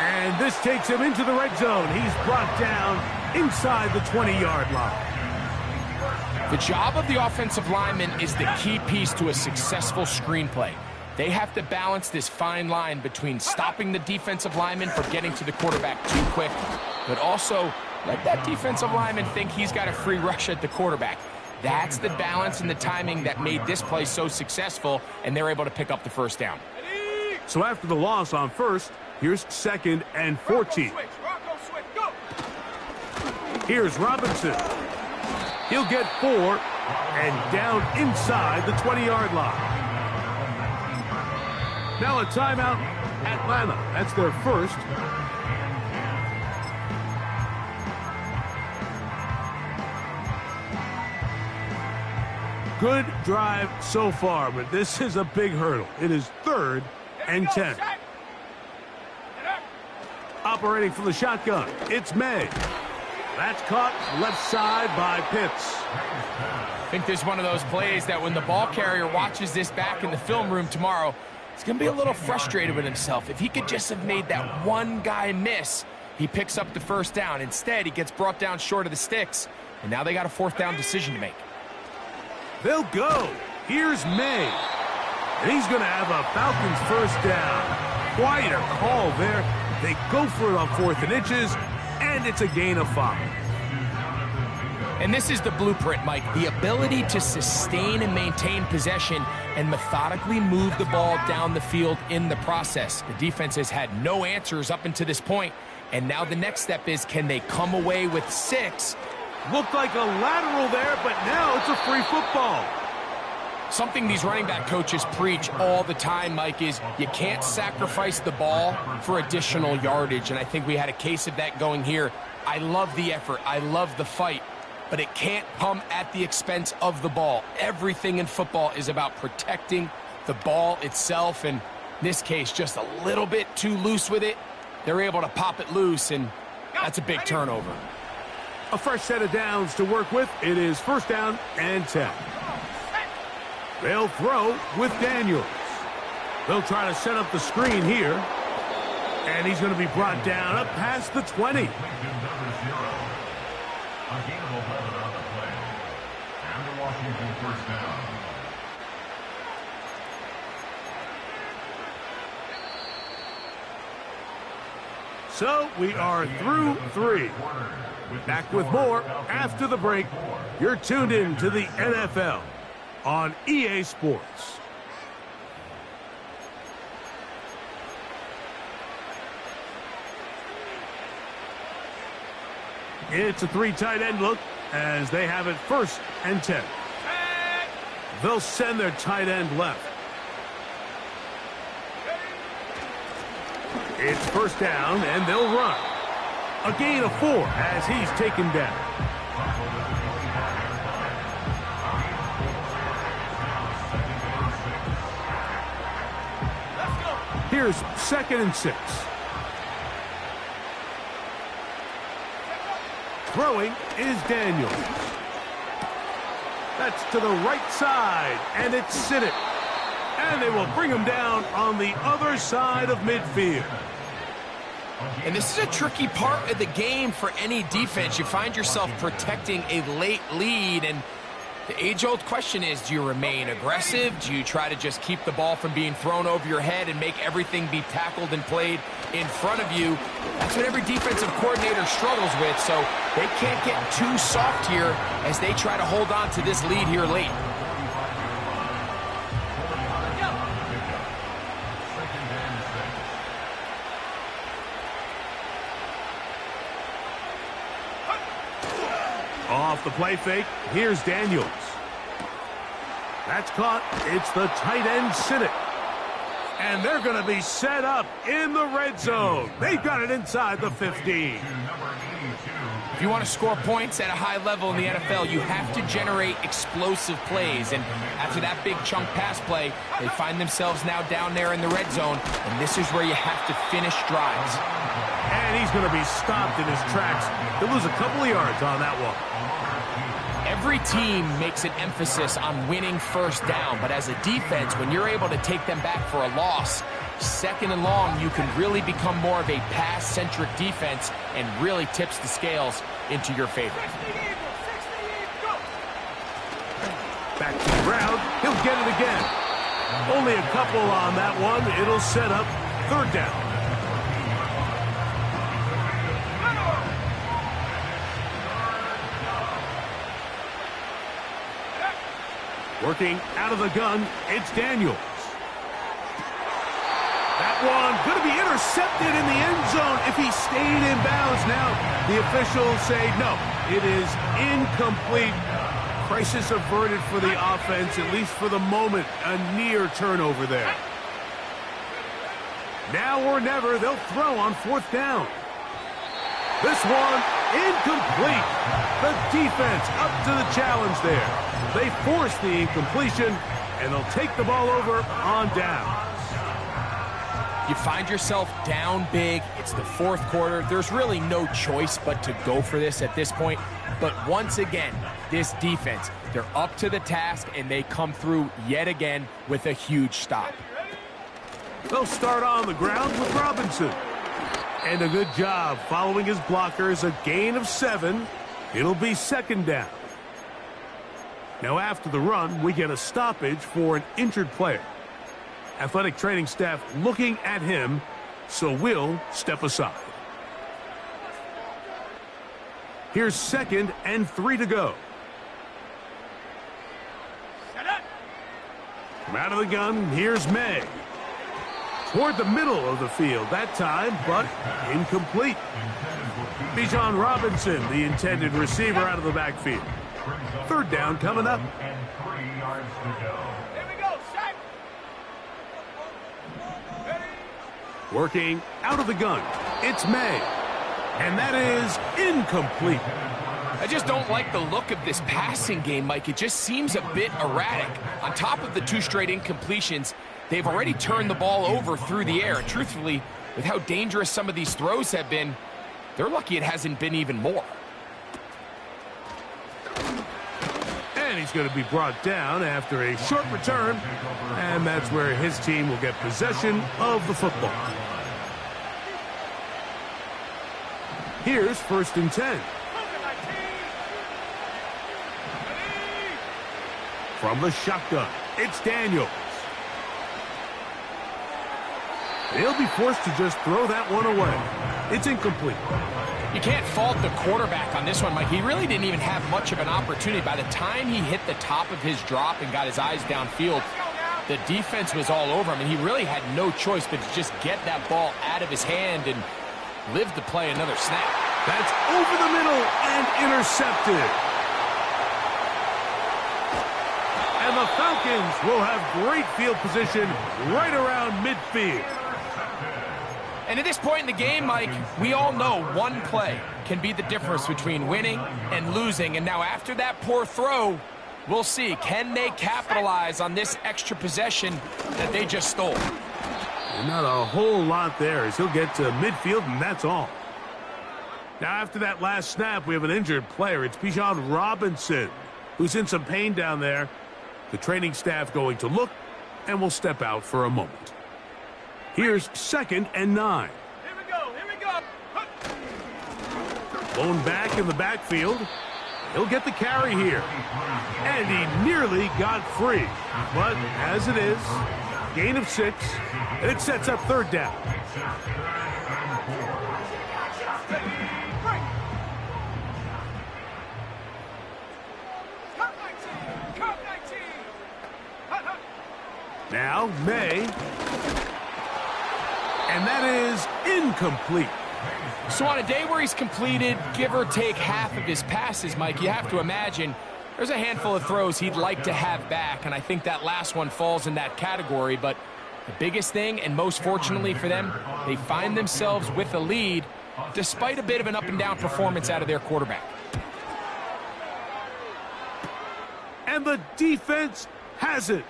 And this takes him into the red zone. He's brought down inside the 20-yard line. The job of the offensive lineman is the key piece to a successful screenplay. They have to balance this fine line between stopping the defensive lineman from getting to the quarterback too quick, but also let that defensive lineman think he's got a free rush at the quarterback. That's the balance and the timing that made this play so successful, and they're able to pick up the first down. So after the loss on first, here's 2nd and 14. Here's Robinson. He'll get 4 and down inside the 20-yard line. Now a timeout, Atlanta. That's their first. Good drive so far, but this is a big hurdle. It is 3rd and 10. Operating from the shotgun, it's May. That's caught left side by Pitts. I think this is one of those plays that when the ball carrier watches this back in the film room tomorrow, he's going to be a little frustrated with himself. If he could just have made that one guy miss, he picks up the first down. Instead, he gets brought down short of the sticks, and now they got a 4th down decision to make. They'll go. Here's May. And he's going to have a Falcons first down. Quite a call there. They go for it on 4th and inches, and it's a gain of 5. And this is the blueprint, Mike. The ability to sustain and maintain possession and methodically move the ball down the field in the process. The defense has had no answers up until this point, and now the next step is, can they come away with 6? Looked like a lateral there, but now it's a free football. Something these running back coaches preach all the time, Mike, is you can't sacrifice the ball for additional yardage, and I think we had a case of that going here. I love the effort. I love the fight, but it can't come at the expense of the ball. Everything in football is about protecting the ball itself, and in this case, just a little bit too loose with it. They're able to pop it loose, and that's a big turnover. A fresh set of downs to work with. It is 1st down and 10. They'll throw with Daniels. They'll try to set up the screen here. And he's going to be brought down up past the 20. So we are through 3. Back with more after the break. You're tuned in to the NFL on EA Sports. It's a 3 tight end look as they have it 1st and 10. They'll send their tight end left. It's 1st down, and they'll run. A gain of 4 as he's taken down. Here's 2nd and 6. Throwing is Daniels. That's to the right side, and it's Sinnott. And they will bring him down on the other side of midfield. And this is a tricky part of the game for any defense. You find yourself protecting a late lead, and the age-old question is, do you remain aggressive? Do you try to just keep the ball from being thrown over your head and make everything be tackled and played in front of you? That's what every defensive coordinator struggles with, so they can't get too soft here as they try to hold on to this lead here late. Off the play fake, here's Daniels. That's caught. It's the tight end, Sinnott. And they're going to be set up in the red zone. They've got it inside the 15. If you want to score points at a high level in the NFL, you have to generate explosive plays. And after that big chunk pass play, they find themselves now down there in the red zone. And this is where you have to finish drives. And he's going to be stopped in his tracks. He'll lose a couple of yards on that one. Every team makes an emphasis on winning first down, but as a defense, when you're able to take them back for a loss, 2nd and long, you can really become more of a pass-centric defense and really tips the scales into your favor. Back to the ground. He'll get it again. Only a couple on that one. It'll set up 3rd down. Working out of the gun, it's Daniels. That one going to be intercepted in the end zone if he stayed in bounds. Now the officials say no, it is incomplete. Crisis averted for the offense, at least for the moment. A near turnover there. Now or never, they'll throw on 4th down. This one incomplete. The defense up to the challenge there. They force the incompletion, and they'll take the ball over on down. You find yourself down big. It's the fourth quarter. There's really no choice but to go for this at this point. But once again, this defense, they're up to the task, and they come through yet again with a huge stop. They'll start on the ground with Robinson. And a good job following his blockers, a gain of 7. It'll be second down. Now after the run, we get a stoppage for an injured player. Athletic training staff looking at him, so we'll step aside. Here's 2nd and 3 to go. From out of the gun, here's May. Toward the middle of the field that time, but incomplete. Bijan Robinson, the intended receiver, out of the backfield. Third down coming up. Working out of the gun, it's May. And that is incomplete. I just don't like the look of this passing game, Mike. It just seems a bit erratic. On top of the 2 straight incompletions, they've already turned the ball over through the air. And truthfully, with how dangerous some of these throws have been, they're lucky it hasn't been even more. And he's going to be brought down after a short return. And that's where his team will get possession of the football. Here's 1st and 10. From the shotgun, it's Daniels. They'll be forced to just throw that one away. It's incomplete. You can't fault the quarterback on this one, Mike. He really didn't even have much of an opportunity. By the time he hit the top of his drop and got his eyes downfield, the defense was all over him, and he really had no choice but to just get that ball out of his hand and live to play another snap. That's over the middle and intercepted. And the Falcons will have great field position right around midfield. And at this point in the game, Mike, we all know one play can be the difference between winning and losing. And now after that poor throw, we'll see. Can they capitalize on this extra possession that they just stole? And not a whole lot there as he'll get to midfield, and that's all. Now after that last snap, we have an injured player. It's Bijan Robinson, who's in some pain down there. The training staff going to look, and will step out for a moment. Here's 2nd and 9. Here we go. Blown back in the backfield. He'll get the carry here. And he nearly got free. But as it is, gain of 6, and it sets up 3rd down. Now, May. And that is incomplete. So on a day where he's completed, give or take half of his passes, Mike, you have to imagine there's a handful of throws he'd like to have back, and I think that last one falls in that category. But the biggest thing, and most fortunately for them, they find themselves with a lead despite a bit of an up-and-down performance out of their quarterback. And the defense has it.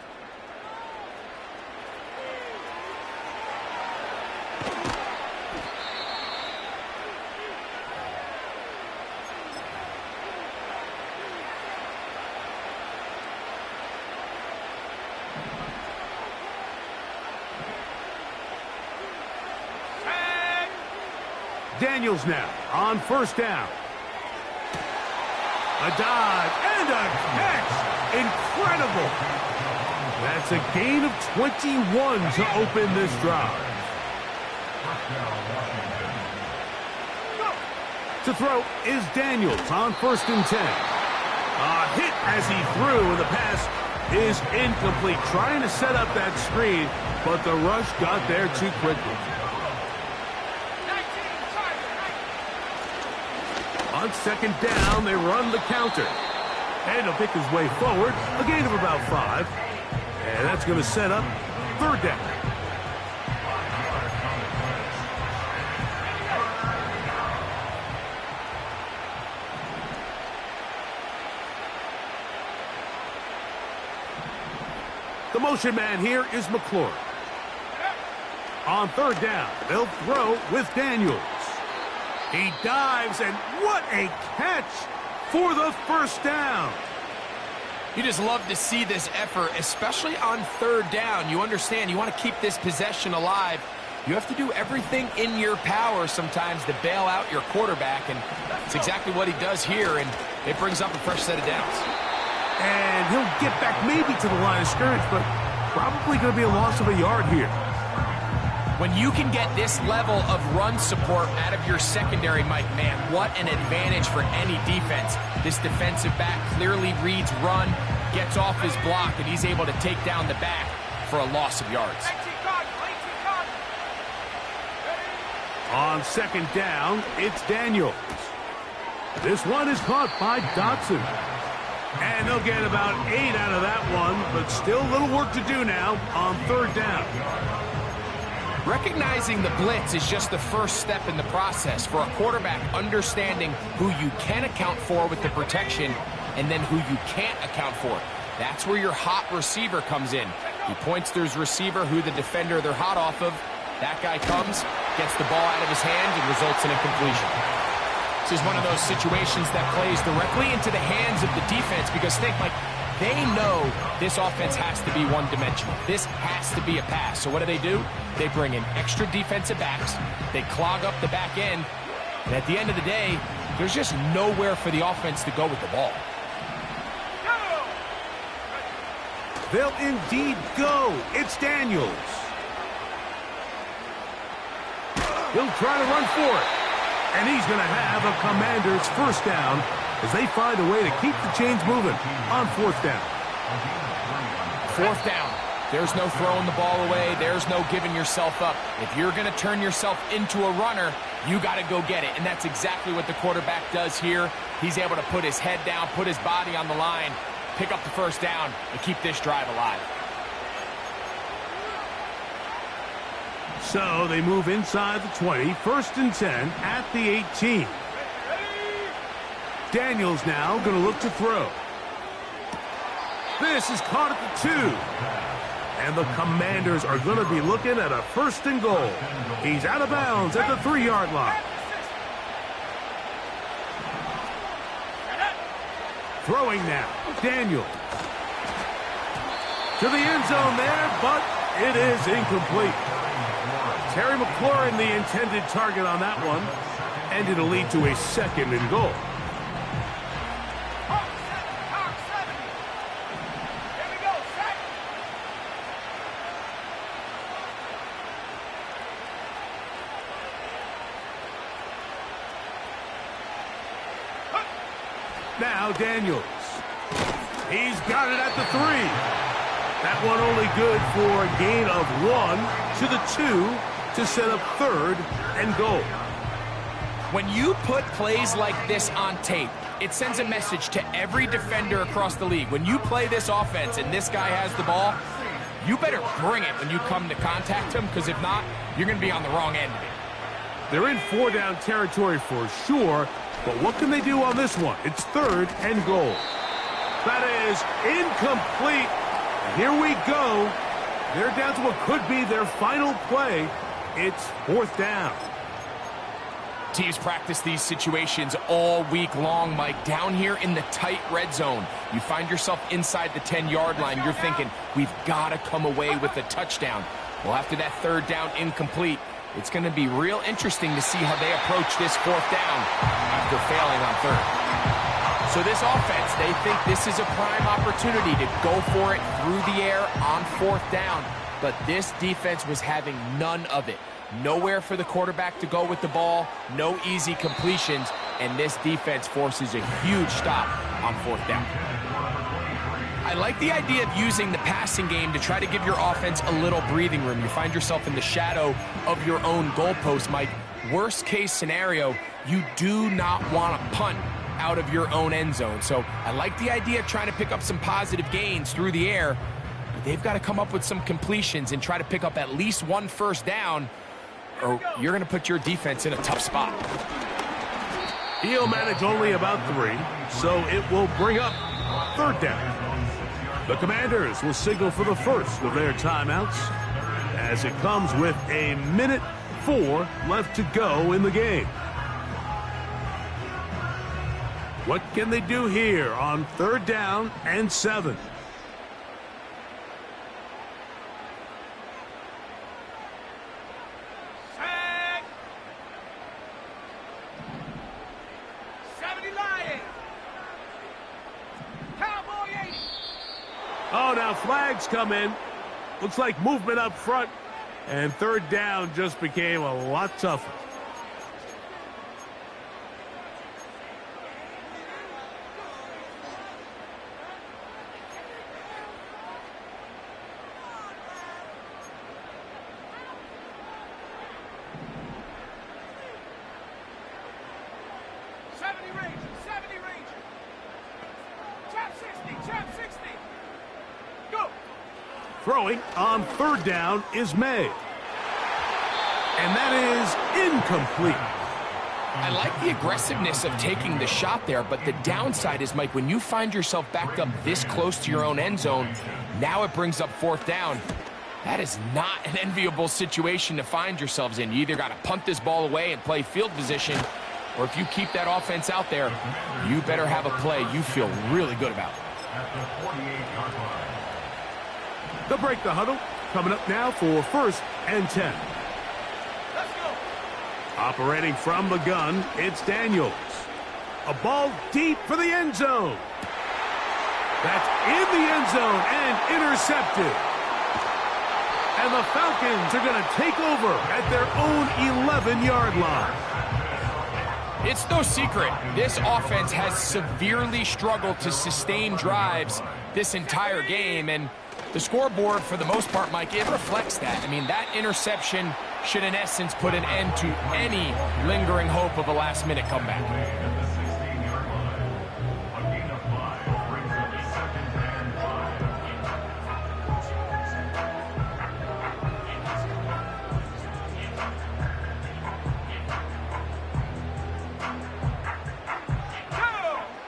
Daniels now on 1st down. A dive and a catch. Incredible. That's a gain of 21 to open this drive. To throw is Daniels on 1st and 10. A hit as he threw, and the pass is incomplete. Trying to set up that screen, but the rush got there too quickly. On 2nd down, they run the counter. And he'll pick his way forward, a gain of about 5. And that's going to set up 3rd down. The motion man here is McClure. On third down, they'll throw with Daniels. He dives, and what a catch for the first down. You just love to see this effort, especially on third down. You understand, you want to keep this possession alive. You have to do everything in your power sometimes to bail out your quarterback, and it's exactly what he does here, and it brings up a fresh set of downs. And he'll get back maybe to the line of scrimmage, but probably going to be a loss of a yard here. When you can get this level of run support out of your secondary, Mike, man, what an advantage for any defense. This defensive back clearly reads run, gets off his block, and he's able to take down the back for a loss of yards. On second down, it's Daniels. This one is caught by Dotson. And they'll get about 8 out of that one, but still a little work to do now on third down. Recognizing the blitz is just the first step in the process for a quarterback, understanding who you can account for with the protection and then who you can't account for. That's where your hot receiver comes in. He points to his receiver, who the defender they're hot off of. That guy comes, gets the ball out of his hand, and results in a completion. This is one of those situations that plays directly into the hands of the defense, because think, Mike, they know this offense has to be one-dimensional. This has to be a pass. So what do? They bring in extra defensive backs. They clog up the back end. And at the end of the day, there's just nowhere for the offense to go with the ball. They'll indeed go. It's Daniels. He'll try to run for it. And he's going to have a Commanders first down as they find a way to keep the chains moving on fourth down. Fourth down. There's no throwing the ball away. There's no giving yourself up. If you're going to turn yourself into a runner, you got to go get it. And that's exactly what the quarterback does here. He's able to put his head down, put his body on the line, pick up the first down, and keep this drive alive. So they move inside the 20, first and 10 at the 18. Daniels now going to look to throw. This is caught at the 2. And the Commanders are going to be looking at a first and goal. He's out of bounds at the 3-yard line. Throwing now, Daniels. To the end zone there, but it is incomplete. Terry McLaurin, the intended target on that one, and it'll lead to a second and goal. Now Daniels. He's got it at the 3. That one only good for a gain of 1 to the 2 to set up third and goal. When you put plays like this on tape, it sends a message to every defender across the league. When you play this offense and this guy has the ball, you better bring it when you come to contact him, because if not, you're going to be on the wrong end of it. They're in 4-down territory for sure, but what can they do on this one? It's third and goal. That is incomplete. Here we go. They're down to what could be their final play. It's fourth down. Teams practice these situations all week long, Mike. Down here in the tight red zone, you find yourself inside the 10-yard line. You're thinking, we've got to come away with a touchdown. Well, after that third down incomplete, it's going to be real interesting to see how they approach this fourth down after failing on third. So this offense, they think this is a prime opportunity to go for it through the air on fourth down. But this defense was having none of it. Nowhere for the quarterback to go with the ball, no easy completions, and this defense forces a huge stop on fourth down. I like the idea of using the passing game to try to give your offense a little breathing room. You find yourself in the shadow of your own goalpost, Mike. Worst case scenario, you do not want to punt out of your own end zone. So I like the idea of trying to pick up some positive gains through the air. But they've got to come up with some completions and try to pick up at least one first down, or you're going to put your defense in a tough spot. He'll manage only about 3, so it will bring up third down. The Commanders will signal for the first of their timeouts as it comes with 1:04 left to go in the game. What can they do here on 3rd down and 7? Oh, now flags come in. Looks like movement up front. And 3rd down just became a lot tougher. Throwing on 3rd down is May. And that is incomplete. I like the aggressiveness of taking the shot there, but the downside is, Mike, when you find yourself backed up this close to your own end zone, now it brings up 4th down. That is not an enviable situation to find yourselves in. You either got to punt this ball away and play field position, or if you keep that offense out there, you better have a play you feel really good about. They'll break the huddle. Coming up now for 1st and 10. Let's go. Operating from the gun, it's Daniels. A ball deep for the end zone. That's in the end zone and intercepted. And the Falcons are going to take over at their own 11-yard line. It's no secret, this offense has severely struggled to sustain drives this entire game, and the scoreboard, for the most part, Mike, it reflects that. I mean, that interception should, in essence, put an end to any lingering hope of a last-minute comeback.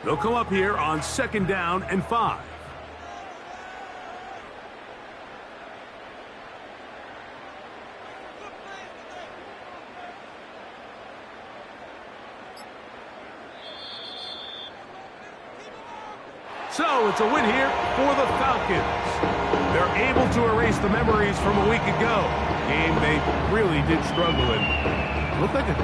They'll come up here on 2nd down and 5. So it's a win here for the Falcons. They're able to erase the memories from a week ago. Game they really did struggle in. Looked like a